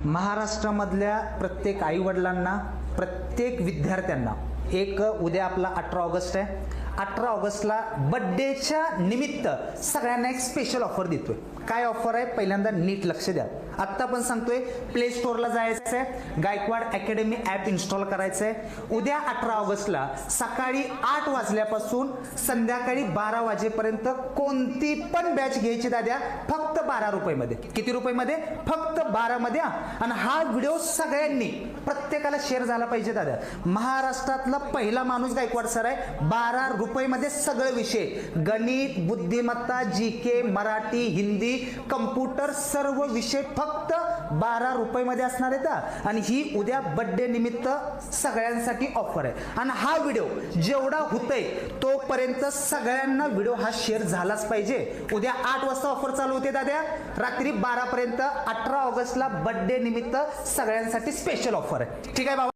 महाराष्ट्रामधल्या प्रत्येक आईवडिलांना, प्रत्येक विद्यार्थ्यांना एक उद्या आपला 18 ऑगस्ट आहे. 18 ऑगस्टला बर्थडेच्या निमित्त सगळ्यांना एक स्पेशल ऑफर देतोय. काय ऑफर आहे पहिल्यांदा नीट लक्ष द्या. आत्ता पण सांगतोय, प्ले स्टोअरला जायचं आहे, गायकवाड अकॅडमी ॲप इन्स्टॉल करायचं आहे. उद्या 18 ऑगस्टला सकाळी 8 वाजल्यापासून संध्याकाळी 12 वाजेपर्यंत कोणती पण बॅच घ्यायची दाद्या, फक्त 12 रुपयामध्ये. किती रुपयामध्ये? फक्त 12 मध्ये. आणि हा व्हिडिओ सगळ्यांनी प्रत्येकाला शेअर झाला पाहिजे दादा. महाराष्ट्रातला पहिला माणूस गायकवाड सर आहे. 12 रुपयामध्ये सगळे विषय, गणित, बुद्धिमत्ता, जीके, मराठी, हिंदी, कम्प्युटर, सर्व विषय फक्त 12 रुपयामध्ये असणार आहेत. आणि ही उद्या बर्थडे निमित्त सगळ्यांसाठी ऑफर आहे. आणि हा व्हिडिओ जेवढा होतोय तोपर्यंत सगळ्यांना व्हिडिओ हा शेअर झालाच पाहिजे. उद्या 8 वाजता ऑफर चालू होते दाद्या, रात्री 12 पर्यंत. 18 ऑगस्टला बर्थडे निमित्त सगळ्यांसाठी स्पेशल ऑफर आहे. ठीक आहे बाबा.